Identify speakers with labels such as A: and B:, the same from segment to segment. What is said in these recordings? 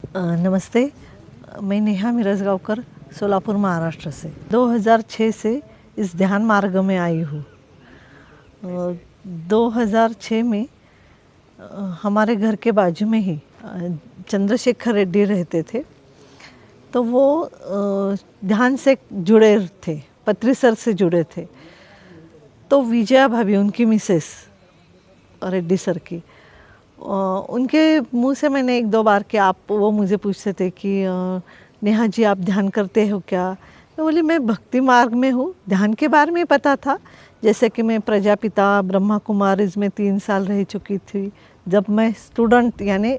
A: नमस्ते। मैं नेहा मिरजगांवकर सोलापुर महाराष्ट्र से 2006 से इस ध्यान मार्ग में आई हूँ। 2006 में हमारे घर के बाजू में ही चंद्रशेखर रेड्डी रहते थे, तो वो ध्यान से जुड़े थे, पत्री सर से जुड़े थे। तो विजया भाभी उनकी मिसेस रेड्डी सर की, उनके मुंह से मैंने एक दो बार कि आप वो मुझे पूछते थे कि नेहा जी आप ध्यान करते हो क्या। मैं बोली मैं भक्ति मार्ग में हूँ। ध्यान के बारे में पता था, जैसे कि मैं प्रजापिता ब्रह्मा कुमारीज में 3 साल रह चुकी थी जब मैं स्टूडेंट यानी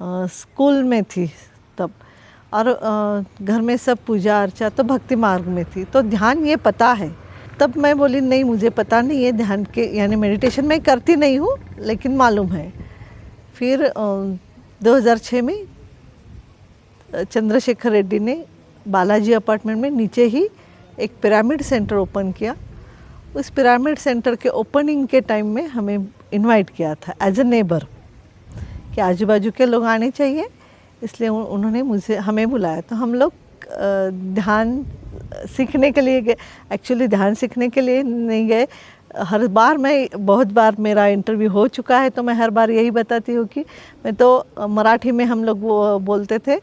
A: स्कूल में थी तब, और घर में सब पूजा अर्चा तो भक्ति मार्ग में थी, तो ध्यान ये पता है। तब मैं बोली नहीं मुझे पता नहीं है ध्यान के यानी मेडिटेशन मैं करती नहीं हूँ लेकिन मालूम है। फिर 2006 में चंद्रशेखर रेड्डी ने बालाजी अपार्टमेंट में नीचे ही एक पिरामिड सेंटर ओपन किया। उस पिरामिड सेंटर के ओपनिंग के टाइम में हमें इनवाइट किया था एज ए नेबर कि आजू बाजू के लोग आने चाहिए, इसलिए उन्होंने हमें बुलाया। तो हम लोग ध्यान सीखने के लिए गए। एक्चुअली ध्यान सीखने के लिए नहीं गए। हर बार बहुत बार मेरा इंटरव्यू हो चुका है, तो मैं हर बार यही बताती हूँ कि मैं तो मराठी में हम लोग वो बोलते थे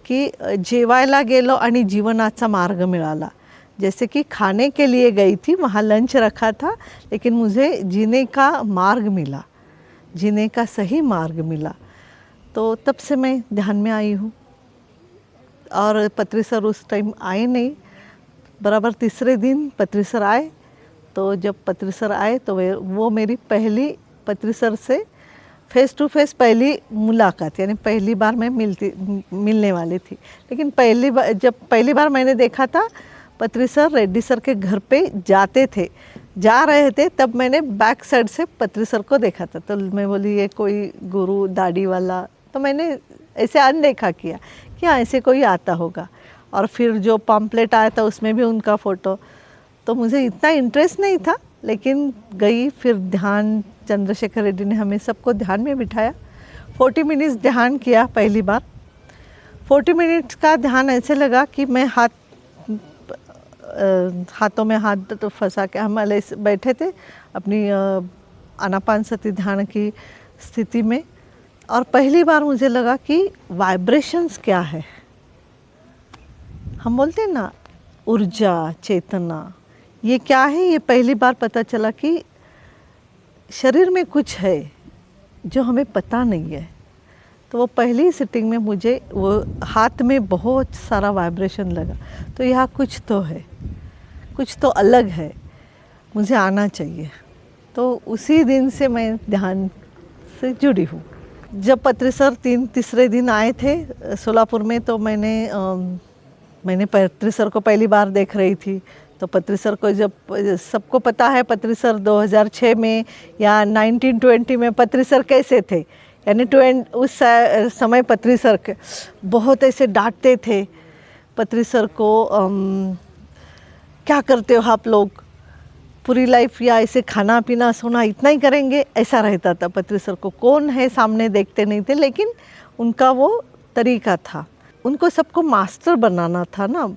A: कि जेवायला गेलो आणि जीवनाचा मार्ग मिळाला। जैसे कि खाने के लिए गई थी, वहाँ लंच रखा था, लेकिन मुझे जीने का मार्ग मिला, जीने का सही मार्ग मिला। तो तब से मैं ध्यान में आई हूँ। और पत्री सर उस टाइम आए नहीं, बराबर तीसरे दिन पत्री सर आए। तो जब पत्री सर आए तो वो मेरी पहली पत्री सर से फेस टू फेस पहली मुलाकात, यानी पहली बार मैं मिलने वाली थी। लेकिन जब पहली बार मैंने देखा था पत्री सर रेड्डी सर के घर पे जा रहे थे, तब मैंने बैक साइड से पत्री सर को देखा था। तो मैं बोली ये कोई गुरु दाढ़ी वाला, तो मैंने ऐसे अनदेखा किया कि हाँ ऐसे कोई आता होगा। और फिर जो पम्पलेट आया था उसमें भी उनका फ़ोटो, तो मुझे इतना इंटरेस्ट नहीं था, लेकिन गई। फिर ध्यान चंद्रशेखर रेड्डी ने हमें सबको ध्यान में बिठाया। 40 मिनट्स ध्यान किया पहली बार। 40 मिनट्स का ध्यान ऐसे लगा कि मैं हाथों में हाथ तो फंसा के हम बैठे थे अपनी आनापानसती ध्यान की स्थिति में। और पहली बार मुझे लगा कि वाइब्रेशंस क्या है। हम बोलते हैं ना ऊर्जा, चेतना, ये क्या है, ये पहली बार पता चला कि शरीर में कुछ है जो हमें पता नहीं है। तो वो पहली सिटिंग में मुझे वो हाथ में बहुत सारा वाइब्रेशन लगा, तो यहाँ कुछ तो है, कुछ तो अलग है, मुझे आना चाहिए। तो उसी दिन से मैं ध्यान से जुड़ी हूँ। जब पत्री सर तीसरे दिन आए थे सोलापुर में, तो मैंने पत्री सर को पहली बार देख रही थी। तो पत्री सर को जब सबको पता है पत्री सर 2006 में या 1920 में पत्री सर कैसे थे, यानी उस समय पत्री सर के बहुत ऐसे डांटते थे पत्री सर को, क्या करते हो आप लोग पूरी लाइफ, या ऐसे खाना पीना सोना इतना ही करेंगे, ऐसा रहता था पत्री सर को। कौन है सामने देखते नहीं थे, लेकिन उनका वो तरीका था। उनको सबको मास्टर बनाना था ना,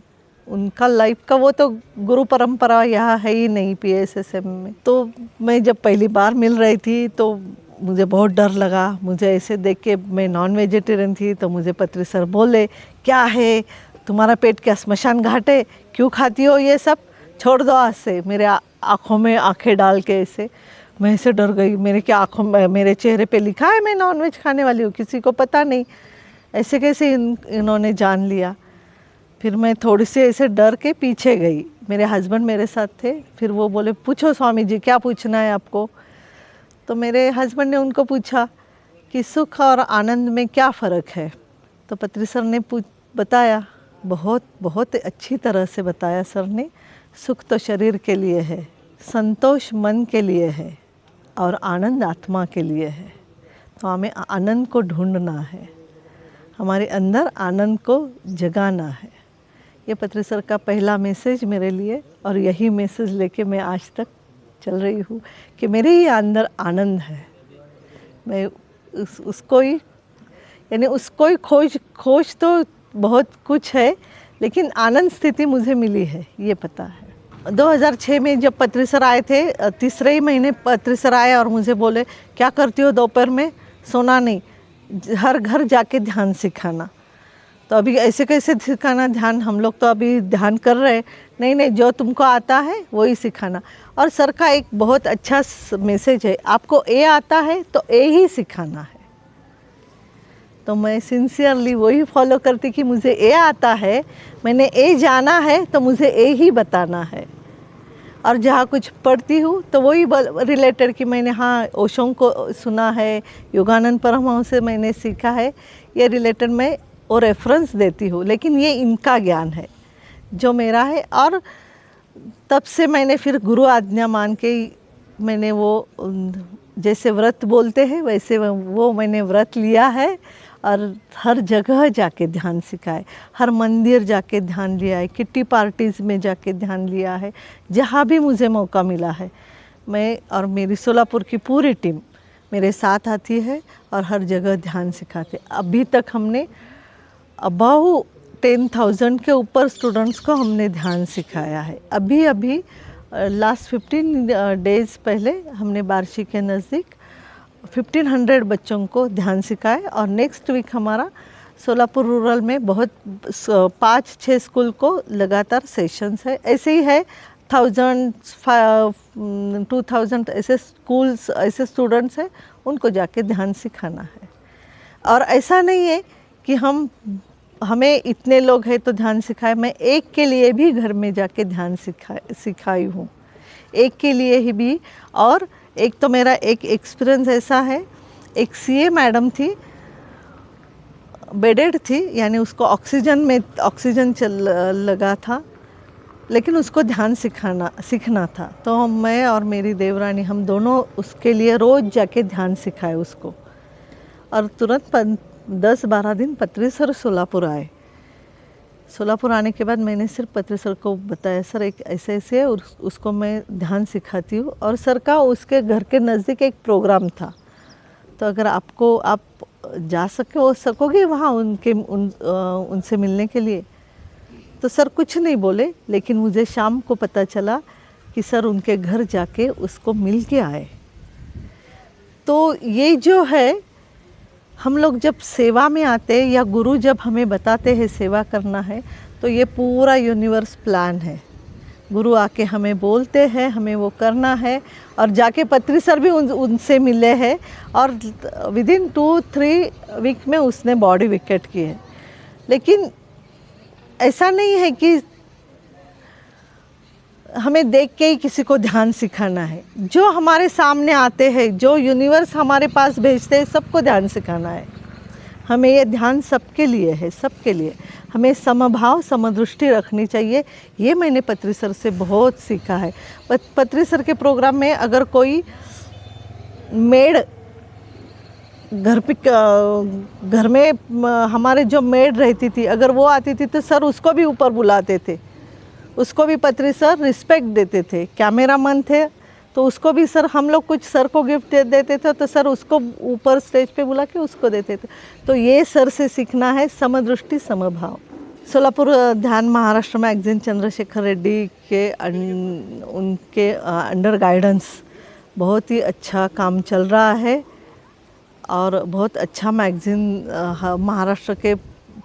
A: उनका लाइफ का वो तो गुरु परंपरा यहाँ है ही नहीं PSSM में। तो मैं जब पहली बार मिल रही थी तो मुझे बहुत डर लगा। मुझे ऐसे देख के, मैं नॉन वेजिटेरियन थी, तो मुझे पत्री सर बोले क्या है तुम्हारा पेट क्या स्मशान घाट है, क्यों खाती हो ये सब, छोड़ दो आज से। मेरे आँखों में आँखें डाल के ऐसे, मैं ऐसे डर गई। मेरे क्या आँखों में, मेरे चेहरे पे लिखा है मैं नॉनवेज खाने वाली हूँ, किसी को पता नहीं, ऐसे कैसे इन्होंने जान लिया। फिर मैं थोड़ी सी ऐसे डर के पीछे गई। मेरे हस्बैंड मेरे साथ थे। फिर वो बोले पूछो स्वामी जी क्या पूछना है आपको। तो मेरे हस्बैंड ने उनको पूछा कि सुख और आनंद में क्या फ़र्क है। तो पत्री सर ने बताया, बहुत बहुत अच्छी तरह से बताया सर ने। सुख तो शरीर के लिए है, संतोष मन के लिए है, और आनंद आत्मा के लिए है। तो हमें आनंद को ढूंढना है, हमारे अंदर आनंद को जगाना है। ये पत्री सर का पहला मैसेज मेरे लिए, और यही मैसेज लेके मैं आज तक चल रही हूँ कि मेरे ही अंदर आनंद है। मैं उसको ही यानी उसको ही खोज तो बहुत कुछ है, लेकिन आनंद स्थिति मुझे मिली है, ये पता है। 2006 में जब पत्री सर आए थे, तीसरे ही महीने पत्री सर आए और मुझे बोले क्या करती हो दोपहर में, सोना नहीं, हर घर जाके ध्यान सिखाना। तो अभी ऐसे कैसे सिखाना ध्यान, हम लोग तो अभी ध्यान कर रहे, नहीं नहीं जो तुमको आता है वही सिखाना। और सर का एक बहुत अच्छा मैसेज है, आपको ए आता है तो ए ही सिखाना है। तो मैं सिंसियरली वही फॉलो करती कि मुझे ए आता है, मैंने ए जाना है तो मुझे ए ही बताना है। और जहाँ कुछ पढ़ती हूँ तो वही रिलेटेड कि मैंने हाँ ओशो को सुना है, योगानंद परमहंस से मैंने सीखा है, ये रिलेटेड मैं वो रेफरेंस देती हूँ, लेकिन ये इनका ज्ञान है जो मेरा है। और तब से मैंने फिर गुरु आज्ञा मान के मैंने वो जैसे व्रत बोलते हैं वैसे वो मैंने व्रत लिया है और हर जगह जाके ध्यान सिखाए, हर मंदिर जाके ध्यान लिया है, किट्टी पार्टीज़ में जाके ध्यान लिया है, जहाँ भी मुझे मौका मिला है। मैं और मेरी सोलापुर की पूरी टीम मेरे साथ आती है और हर जगह ध्यान सिखाते। अभी तक हमने अबाउ 10,000 के ऊपर स्टूडेंट्स को हमने ध्यान सिखाया है। अभी लास्ट 15 डेज़ पहले हमने बार्शी के नज़दीक 1500 बच्चों को ध्यान सिखाए और नेक्स्ट वीक हमारा सोलापुर रूरल में बहुत 5-6 स्कूल को लगातार सेशंस है। ऐसे ही है 1000-2000 ऐसे स्कूल्स, ऐसे स्टूडेंट्स हैं, उनको जाके ध्यान सिखाना है। और ऐसा नहीं है कि हमें इतने लोग हैं तो ध्यान सिखाए, मैं एक के लिए भी घर में जाके ध्यान सिखाई हूँ, एक के लिए ही भी। और एक तो मेरा एक एक्सपीरियंस ऐसा है, एक सीए मैडम थी, बेडेड थी, यानी उसको ऑक्सीजन लगा था, लेकिन उसको ध्यान सीखना था। तो मैं और मेरी देवरानी हम दोनों उसके लिए रोज़ जाके ध्यान सिखाए उसको। और तुरंत 10-12 दिन पत्री सर सोलापुर आए। सोलापुर आने के बाद मैंने सिर्फ पत्री सर को बताया, सर एक ऐसे ऐसे उसको मैं ध्यान सिखाती हूँ। और सर का उसके घर के नज़दीक एक प्रोग्राम था, तो अगर आप जा सकोगे वहाँ उनसे मिलने के लिए। तो सर कुछ नहीं बोले, लेकिन मुझे शाम को पता चला कि सर उनके घर जाके उसको मिल के आए। तो ये जो है, हम लोग जब सेवा में आते हैं या गुरु जब हमें बताते हैं सेवा करना है, तो ये पूरा यूनिवर्स प्लान है। गुरु आके हमें बोलते हैं, हमें वो करना है। और जाके पत्री सर भी उनसे मिले हैं और विदिन 2-3 वीक में उसने बॉडी विकेट की है। लेकिन ऐसा नहीं है कि हमें देख के ही किसी को ध्यान सिखाना है। जो हमारे सामने आते हैं, जो यूनिवर्स हमारे पास भेजते हैं, सबको ध्यान सिखाना है। हमें ये ध्यान सबके लिए है, सबके लिए। हमें समभाव समदृष्टि रखनी चाहिए। ये मैंने पत्री सर से बहुत सीखा है। पत्री सर के प्रोग्राम में अगर कोई मेड घर में हमारे जो मेड रहती थी, अगर वो आती थी तो सर उसको भी ऊपर बुलाते थे, उसको भी पत्री सर रिस्पेक्ट देते थे। कैमरामैन थे तो उसको भी सर, हम लोग कुछ सर को गिफ्ट देते थे तो सर उसको ऊपर स्टेज पे बुला के उसको देते थे। तो ये सर से सीखना है, समदृष्टि समभाव। सोलापुर ध्यान महाराष्ट्र मैगजीन चंद्रशेखर रेड्डी के उनके अंडर गाइडेंस बहुत ही अच्छा काम चल रहा है। और बहुत अच्छा मैगजीन महाराष्ट्र के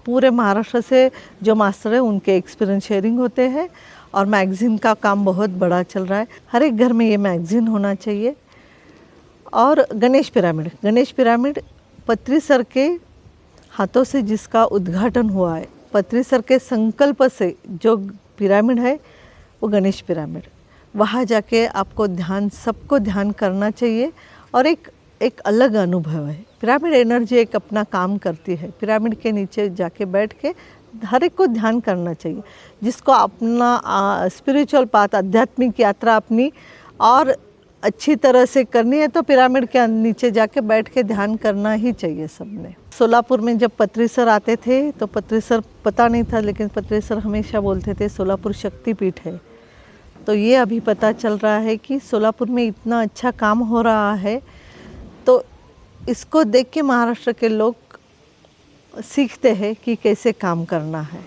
A: पूरे महाराष्ट्र से जो मास्टर है उनके एक्सपीरियंस शेयरिंग होते हैं और मैगज़ीन का काम बहुत बड़ा चल रहा है। हर एक घर में ये मैगज़ीन होना चाहिए। और गणेश पिरामिड पत्री सर के हाथों से जिसका उद्घाटन हुआ है, पत्री सर के संकल्प से जो पिरामिड है वो गणेश पिरामिड। वहाँ जाके आपको सबको ध्यान करना चाहिए। और एक अलग अनुभव है। पिरामिड एनर्जी एक अपना काम करती है। पिरामिड के नीचे जाके बैठ के हर एक को ध्यान करना चाहिए। जिसको अपना स्पिरिचुअल पाथ, आध्यात्मिक यात्रा अपनी और अच्छी तरह से करनी है तो पिरामिड के नीचे जाके बैठ के ध्यान करना ही चाहिए सबने। सोलापुर में जब पत्री सर आते थे तो पत्री सर पता नहीं था, लेकिन पत्री सर हमेशा बोलते थे सोलापुर शक्तिपीठ है। तो ये अभी पता चल रहा है कि सोलापुर में इतना अच्छा काम हो रहा है। तो इसको देख के महाराष्ट्र के लोग सीखते हैं कि कैसे काम करना है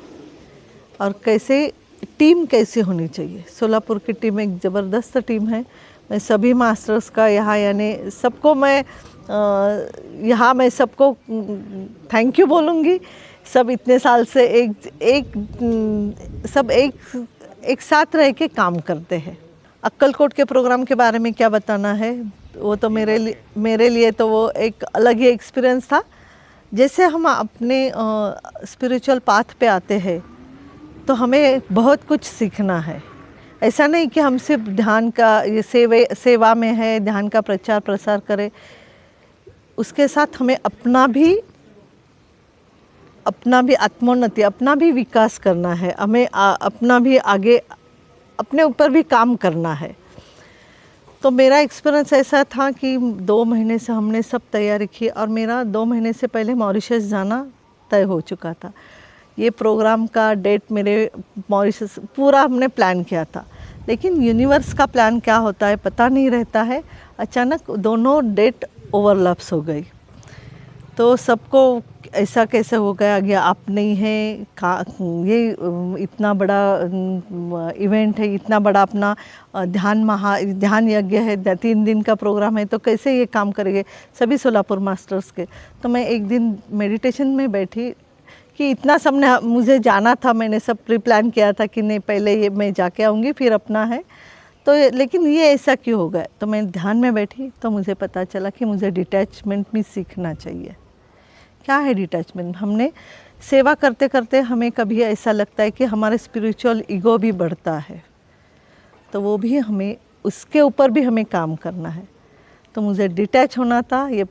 A: और कैसे टीम कैसे होनी चाहिए। सोलापुर की टीम एक ज़बरदस्त टीम है। मैं सभी मास्टर्स का यहाँ यानी सबको मैं यहाँ मैं सबको थैंक यू बोलूँगी। सब इतने साल से सब एक साथ रह के काम करते हैं। अक्कलकोट के प्रोग्राम के बारे में क्या बताना है, वो तो मेरे लिए तो वो एक अलग ही एक्सपीरियंस था। जैसे हम अपने स्पिरिचुअल पाथ पे आते हैं तो हमें बहुत कुछ सीखना है। ऐसा नहीं कि हम सिर्फ ध्यान का ये सेवा में है, ध्यान का प्रचार प्रसार करें, उसके साथ हमें अपना भी आत्मोन्नति, अपना भी विकास करना है। हमें अपना भी आगे अपने ऊपर भी काम करना है। तो मेरा एक्सपीरियंस ऐसा था कि 2 महीने से हमने सब तैयारी की और मेरा 2 महीने से पहले मॉरिशस जाना तय हो चुका था। ये प्रोग्राम का डेट मेरे मॉरिशस पूरा हमने प्लान किया था, लेकिन यूनिवर्स का प्लान क्या होता है पता नहीं रहता है। अचानक दोनों डेट ओवरलैप्स हो गई, तो सबको ऐसा कैसे हो गया आप नहीं है ये इतना बड़ा इवेंट है, इतना बड़ा अपना ध्यान यज्ञ है, 3 दिन का प्रोग्राम है, तो कैसे ये काम करेंगे सभी सोलापुर मास्टर्स के। तो मैं एक दिन मेडिटेशन में बैठी कि इतना सबने मुझे जाना था, मैंने सब प्री प्लान किया था कि नहीं पहले ये मैं जाके आऊँगी फिर अपना है, तो लेकिन ये ऐसा क्यों हो गया। तो मैं ध्यान में बैठी तो मुझे पता चला कि मुझे डिटैचमेंट भी सीखना चाहिए। क्या है डिटैचमेंट? हमने सेवा करते करते हमें कभी ऐसा लगता है कि हमारे स्पिरिचुअल ईगो भी बढ़ता है, तो वो भी हमें उसके ऊपर भी हमें काम करना है। तो मुझे डिटैच होना था। ये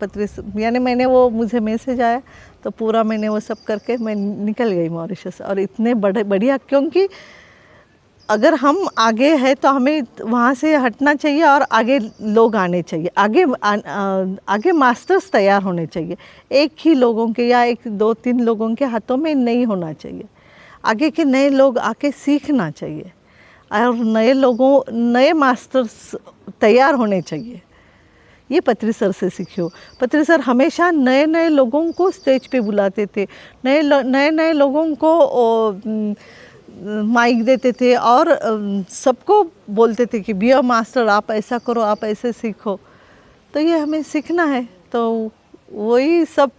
A: यानी मैंने वो मुझे मैसेज आया तो पूरा मैंने वो सब करके मैं निकल गई मॉरिशस। और इतने बढ़िया, क्योंकि अगर हम आगे हैं तो हमें वहाँ से हटना चाहिए और आगे लोग आने चाहिए, आगे मास्टर्स तैयार होने चाहिए। एक ही लोगों के या 1-2-3 लोगों के हाथों में नहीं होना चाहिए। आगे के नए लोग आके सीखना चाहिए और नए मास्टर्स तैयार होने चाहिए। ये पत्री सर से सीखियो। पत्री सर हमेशा नए नए लोगों को स्टेज पे बुलाते थे, नए लोगों को माइक देते थे और सबको बोलते थे कि बी अ मास्टर, आप ऐसा करो, आप ऐसे सीखो। तो ये हमें सीखना है। तो वही सब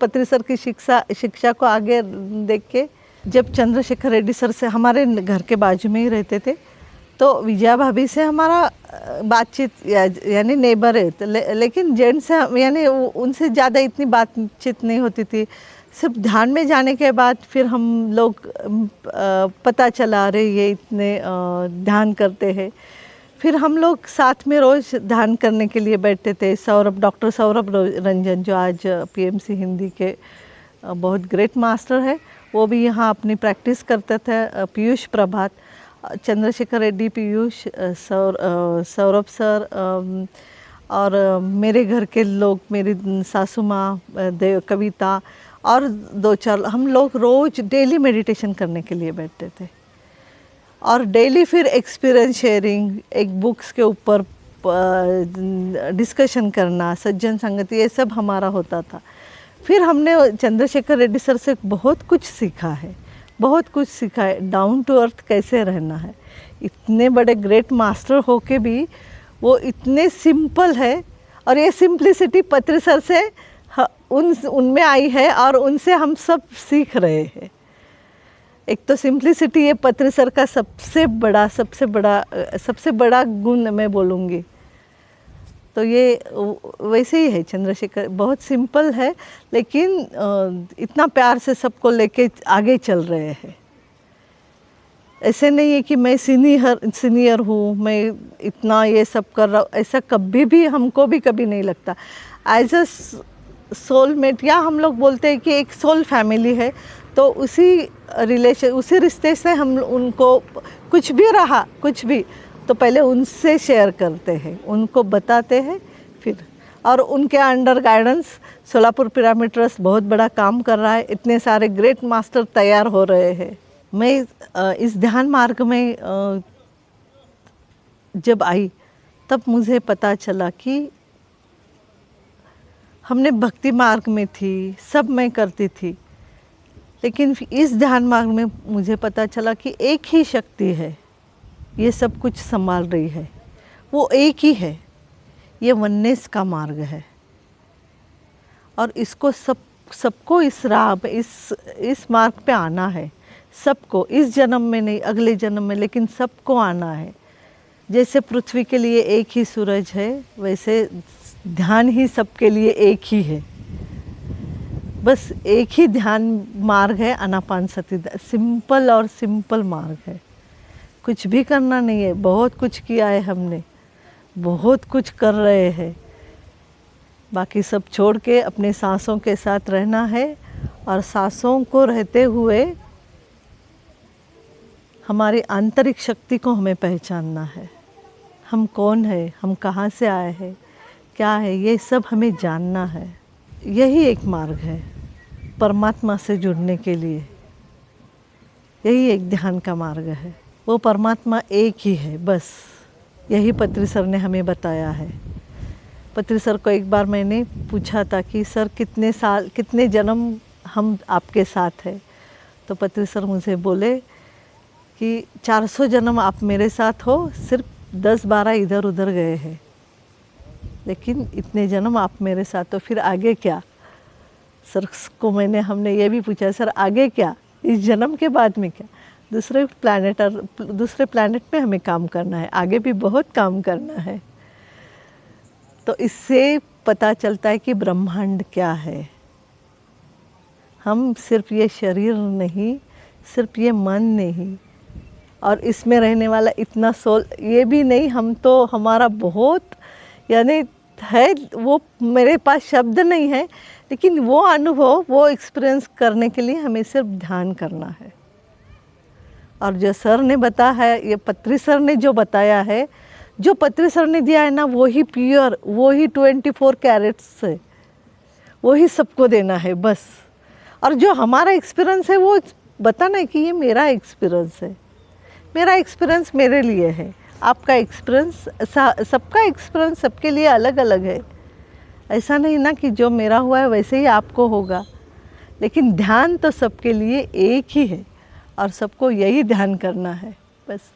A: पत्री सर की शिक्षा को आगे देख के, जब चंद्रशेखर रेड्डी सर से हमारे घर के बाजू में ही रहते थे, तो विजया भाभी से हमारा बातचीत यानी नेबर है, लेकिन जेंट्स से यानी उनसे ज़्यादा इतनी बातचीत नहीं होती थी। सिर्फ ध्यान में जाने के बाद फिर हम लोग पता चला रहे ये इतने ध्यान करते हैं। फिर हम लोग साथ में रोज़ ध्यान करने के लिए बैठते थे। डॉक्टर सौरभ रंजन जो आज पीएमसी हिंदी के बहुत ग्रेट मास्टर है, वो भी यहाँ अपनी प्रैक्टिस करते थे। पीयूष प्रभात, चंद्रशेखर रेड्डी, पीयूष, सौरभ सर और मेरे घर के लोग, मेरी सासू माँ कविता और 2-4 हम लोग रोज़ डेली मेडिटेशन करने के लिए बैठते थे। और डेली फिर एक्सपीरियंस शेयरिंग, एक बुक्स के ऊपर डिस्कशन करना, सज्जन संगति, ये सब हमारा होता था। फिर हमने चंद्रशेखर रेड्डी सर से बहुत कुछ सीखा है, बहुत कुछ सीखा है। डाउन टू अर्थ कैसे रहना है। इतने बड़े ग्रेट मास्टर होके भी वो इतने सिंपल है, और ये सिंप्लिसिटी पत्री सर से उनमें आई है और उनसे हम सब सीख रहे हैं। एक तो सिंप्लिसिटी ये पत्री सर का सबसे बड़ा गुण मैं बोलूँगी। तो ये वैसे ही है, चंद्रशेखर बहुत सिंपल है, लेकिन इतना प्यार से सबको लेके आगे चल रहे हैं। ऐसे नहीं है कि मैं सीनियर हूँ, मैं इतना ये सब कर रहा हूँ, ऐसा कभी भी हमको भी कभी नहीं लगता। एज अ सोलमेट, या हम लोग बोलते हैं कि एक सोल फैमिली है, तो उसी रिश्ते से हम उनको कुछ भी तो पहले उनसे शेयर करते हैं, उनको बताते हैं फिर। और उनके under guidance Solapur pyramid trust बहुत बड़ा काम कर रहा है। इतने सारे ग्रेट मास्टर तैयार हो रहे हैं। मैं इस ध्यान मार्ग में जब आई तब मुझे पता चला कि हमने भक्ति मार्ग में थी, सब मैं करती थी, लेकिन इस ध्यान मार्ग में मुझे पता चला कि एक ही शक्ति है, ये सब कुछ संभाल रही है, वो एक ही है। ये वननेस का मार्ग है और इसको सबको इस राह पे, इस मार्ग पे आना है। सबको, इस जन्म में नहीं, अगले जन्म में, लेकिन सबको आना है। जैसे पृथ्वी के लिए एक ही सूरज है, वैसे ध्यान ही सबके लिए एक ही है। बस एक ही ध्यान मार्ग है आनापानसती। सिंपल और सिंपल मार्ग है, कुछ भी करना नहीं है। बहुत कुछ किया है हमने, बहुत कुछ कर रहे हैं, बाकी सब छोड़ के अपने सांसों के साथ रहना है और सांसों को रहते हुए हमारी आंतरिक शक्ति को हमें पहचानना है। हम कौन है, हम कहाँ से आए हैं, क्या है, ये सब हमें जानना है। यही एक मार्ग है परमात्मा से जुड़ने के लिए। यही एक ध्यान का मार्ग है। वो परमात्मा एक ही है, बस यही पत्री सर ने हमें बताया है। पत्री सर को एक बार मैंने पूछा था कि सर कितने जन्म हम आपके साथ हैं, तो पत्री सर मुझे बोले कि 400 जन्म आप मेरे साथ हो, सिर्फ 10-12 इधर उधर गए हैं, लेकिन इतने जन्म आप मेरे साथ, तो फिर आगे क्या। सर को हमने ये भी पूछा, सर आगे क्या, इस जन्म के बाद में क्या। दूसरे प्लैनेट में हमें काम करना है, आगे भी बहुत काम करना है। तो इससे पता चलता है कि ब्रह्मांड क्या है। हम सिर्फ ये शरीर नहीं, सिर्फ ये मन नहीं, और इसमें रहने वाला इतना सोल, ये भी नहीं। हम तो हमारा बहुत यानी है, वो मेरे पास शब्द नहीं है, लेकिन वो अनुभव, वो एक्सपीरियंस करने के लिए हमें सिर्फ ध्यान करना है। और जो सर ने बताया है, ये पत्री सर ने जो बताया है, जो पत्री सर ने दिया है ना, वो ही प्योर, वो ही 24 कैरेट्स है, वो ही सबको देना है बस। और जो हमारा एक्सपीरियंस है वो बताना है कि ये मेरा एक्सपीरियंस है, मेरा एक्सपीरियंस मेरे लिए है। आपका एक्सपीरियंस, सबका एक्सपीरियंस सबके लिए अलग अलग है। ऐसा नहीं ना कि जो मेरा हुआ है वैसे ही आपको होगा, लेकिन ध्यान तो सबके लिए एक ही है और सबको यही ध्यान करना है बस।